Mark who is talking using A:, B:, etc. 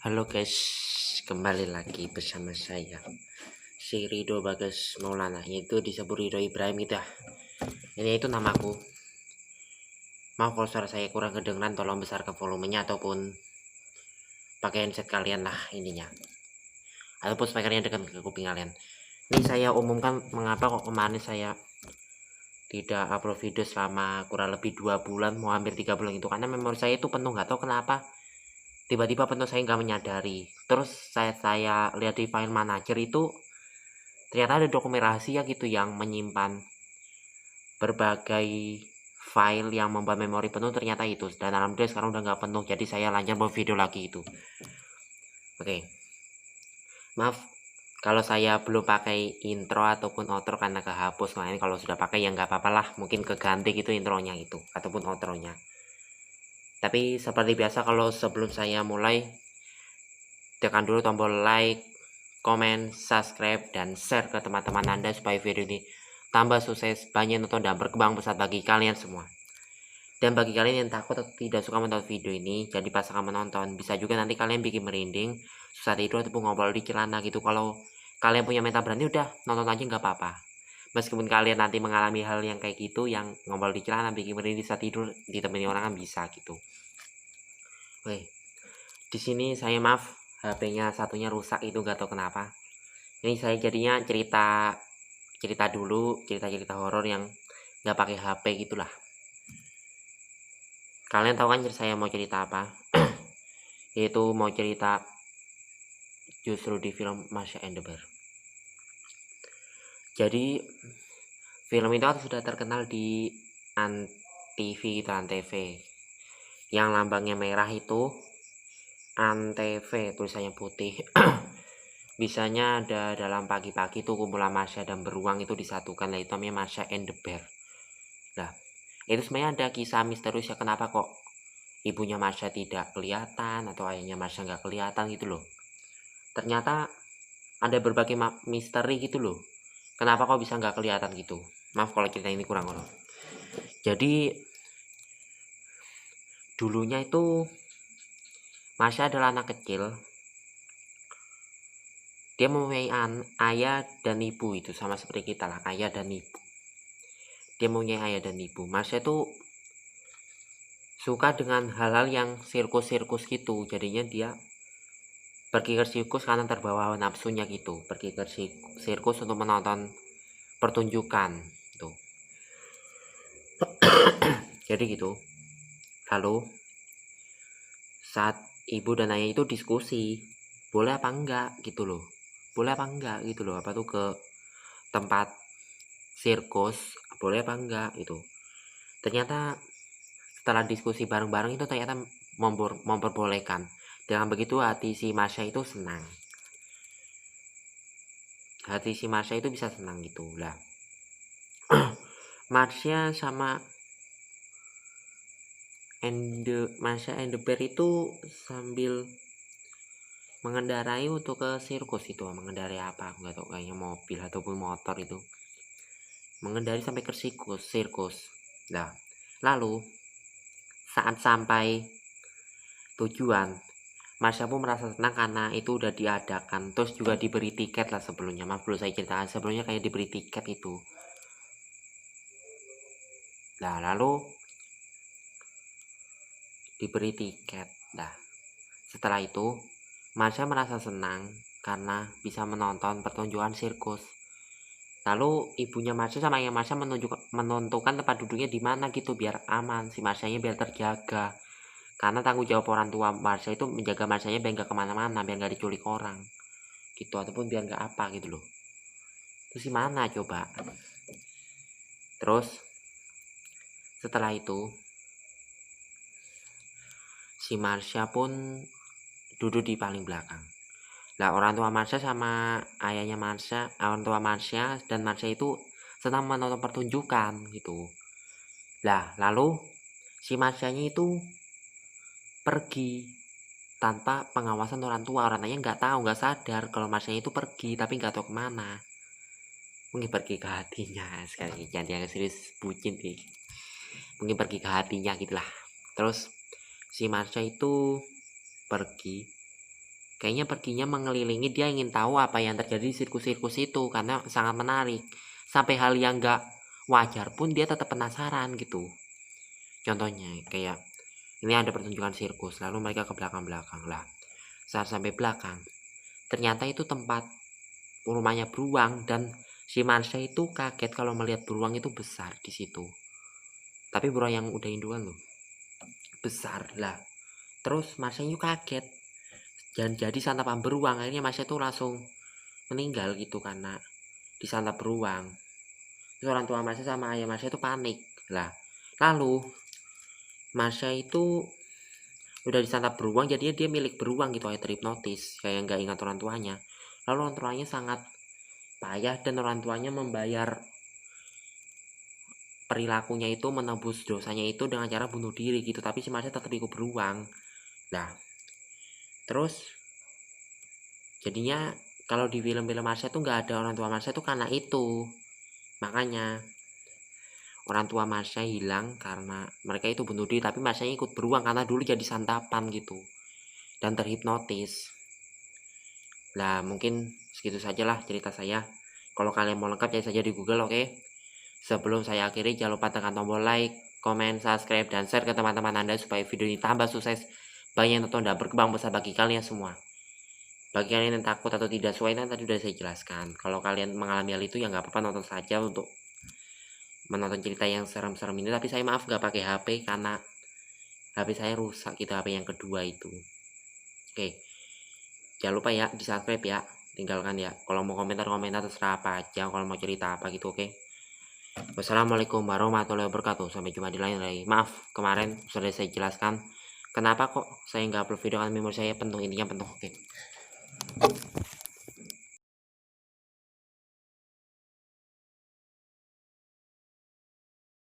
A: Halo guys, kembali lagi bersama saya si Rido Bagas Maulana, yaitu disebut Rido Ibrahim itu ya. Ini itu namaku. Maaf kalau suara saya kurang kedengeran, tolong besarkan volumenya ataupun pakai headset kalian lah ininya. Ataupun supaya kalian dekat ke kuping kalian. Ini saya umumkan mengapa kok kemarin saya tidak upload video selama kurang lebih 2 bulan, mau hampir 3 bulan itu, karena memori saya itu penuh, nggak tahu kenapa tiba-tiba penuh, saya nggak menyadari. Terus saya lihat di file manager itu ternyata ada dokumen rahasia gitu yang menyimpan berbagai file yang membuat memori penuh, ternyata itu. Dan alhamdulillah sekarang udah nggak penuh, jadi saya lanjut buat video lagi itu. Oke, maaf kalau saya belum pakai intro ataupun outro karena kehapus. Nah ini kalau sudah pakai ya nggak apa-apa lah, mungkin keganti gitu intronya itu ataupun outronya. Tapi seperti biasa, kalau sebelum saya mulai, tekan dulu tombol like, komen, subscribe, dan share ke teman-teman Anda supaya video ini tambah sukses, banyak nonton, dan berkembang pesat bagi kalian semua. Dan bagi kalian yang takut atau tidak suka menonton video ini, jadi pas akan menonton, bisa juga nanti kalian bikin merinding, susah tidur, ataupun ngobrol di celana gitu. Kalau kalian punya mental berani, udah nonton aja nggak apa-apa. Meskipun kalian nanti mengalami hal yang kayak gitu, yang ngobrol di celana, bikin merinding, susah tidur, ditemani orang kan bisa gitu. Oke, di sini saya maaf, HP-nya satunya rusak itu, gak tahu kenapa. Ini saya jadinya cerita dulu, cerita horor yang nggak pakai HP gitulah. Kalian tahu kan saya mau cerita apa? Yaitu mau cerita justru di film Masha and the Bear. Jadi film itu sudah terkenal di Antv gitu, Antv. Yang lambangnya merah itu Antv, tulisannya putih. Bisanya ada dalam pagi-pagi tuh kumpulan Masha dan beruang itu disatukan, lah itu namanya Masha and the Bear. Nah, itu sebenarnya ada kisah misterius ya, kenapa kok ibunya Masha tidak kelihatan atau ayahnya Masha nggak kelihatan gitu loh. Ternyata ada berbagai misteri gitu loh, kenapa kok bisa nggak kelihatan gitu. Maaf kalau cerita ini kurang horor. Jadi dulunya itu Masha adalah anak kecil. Dia mempunyai ayah dan ibu, itu sama seperti kita lah, ayah dan ibu. Dia mempunyai ayah dan ibu. Masha itu suka dengan hal-hal yang sirkus-sirkus gitu. Jadinya dia pergi ke sirkus karena terbawa nafsunya gitu. Pergi ke sirkus untuk menonton pertunjukan tuh. Jadi gitu. Lalu saat ibu dan ayah itu diskusi, boleh apa enggak gitu loh. Boleh apa enggak gitu loh. Apa tuh ke tempat sirkus, boleh apa enggak itu. Ternyata setelah diskusi bareng-bareng itu ternyata memperbolehkan. Dengan begitu hati si Masha itu senang. Hati si Masha itu bisa senang gitu lah. Masha and the Bear itu sambil mengendarai untuk ke sirkus itu. Mengendarai apa aku nggak tahu, kayaknya mobil ataupun motor itu. Mengendarai sampai ke sirkus. Nah, lalu saat sampai tujuan, Masya pun merasa senang karena itu udah diadakan, terus juga diberi tiket lah sebelumnya. Maaf belum saya ceritakan sebelumnya, kayak diberi tiket itu. Nah lalu diberi tiket. Nah setelah itu Masya merasa senang karena bisa menonton pertunjukan sirkus. Lalu ibunya Masya sama ayah Masya menentukan tempat duduknya di mana gitu biar aman, si Masyanya biar terjaga. Karena tanggung jawab orang tua Marsha itu menjaga Marshanya biar nggak kemana-mana, biar nggak diculik orang gitu, ataupun biar nggak apa gitu loh. Terus gimana coba? Terus setelah itu si Marsha pun duduk di paling belakang. Nah orang tua Marsha sama ayahnya Marsha, orang tua Marsha dan Marsha itu senang menonton pertunjukan gitu. Lah lalu si Marshanya itu pergi tanpa pengawasan orang tua. Orang tuanya nggak tahu, nggak sadar kalau Marshanya itu pergi, tapi nggak tahu kemana. Mungkin pergi ke hatinya, sekali jangan yang serius bucin nih. Mungkin pergi ke hatinya gitulah. Terus si Marsha itu pergi kayaknya perginya mengelilingi, dia ingin tahu apa yang terjadi di sirkus-sirkus itu karena sangat menarik. Sampai hal yang gak wajar pun dia tetap penasaran gitu. Contohnya kayak ini ada pertunjukan sirkus, lalu mereka ke belakang-belakang lah. Saat sampai belakang, ternyata itu tempat rumahnya beruang, dan si Marsha itu kaget kalau melihat beruang itu besar di situ. Tapi beruang yang udah induan loh, besar lah. Terus Marsha itu kaget dan jadi santapan beruang. Akhirnya Marsha itu langsung meninggal gitu karena disantap beruang. Terus orang tua Marsha sama ayah Marsha itu panik lah. Lalu Marsha itu udah disantap beruang, jadinya dia milik beruang gitu, kayak terhipnotis, kayak nggak ingat orang tuanya. Lalu orang tuanya sangat payah dan orang tuanya membayar perilakunya itu, menebus dosanya itu dengan cara bunuh diri gitu. Tapi si Marsha tetap ikut beruang. Nah, terus jadinya kalau di film-film Marsha tuh nggak ada orang tua Marsha tuh karena itu. Makanya orang tua Marsha hilang karena mereka itu bunuh diri, tapi Marsha ikut beruang karena dulu jadi santapan gitu dan terhipnotis. Lah mungkin segitu sajalah cerita saya. Kalau kalian mau lengkap cari saja di Google, oke? Sebelum saya akhiri, jangan lupa tekan tombol like, komen, subscribe, dan share ke teman-teman Anda supaya video ini tambah sukses, banyak yang nonton dan berkembang besar bagi kalian semua. Bagi kalian yang takut atau tidak sesuai, tadi sudah saya jelaskan. Kalau kalian mengalami hal itu ya nggak apa-apa, nonton saja untuk menonton cerita yang serem-serem ini. Tapi saya maaf nggak pakai HP karena HP saya rusak gitu, HP yang kedua itu. Oke, jangan lupa ya di subscribe ya, tinggalkan ya. Kalau mau komentar terserah apa aja, kalau mau cerita apa gitu, oke. Wassalamualaikum warahmatullahi wabarakatuh. Sampai jumpa di lain lagi. Maaf kemarin sudah saya jelaskan kenapa kok saya nggak upload video karena memori saya penuh, intinya penuh, oke.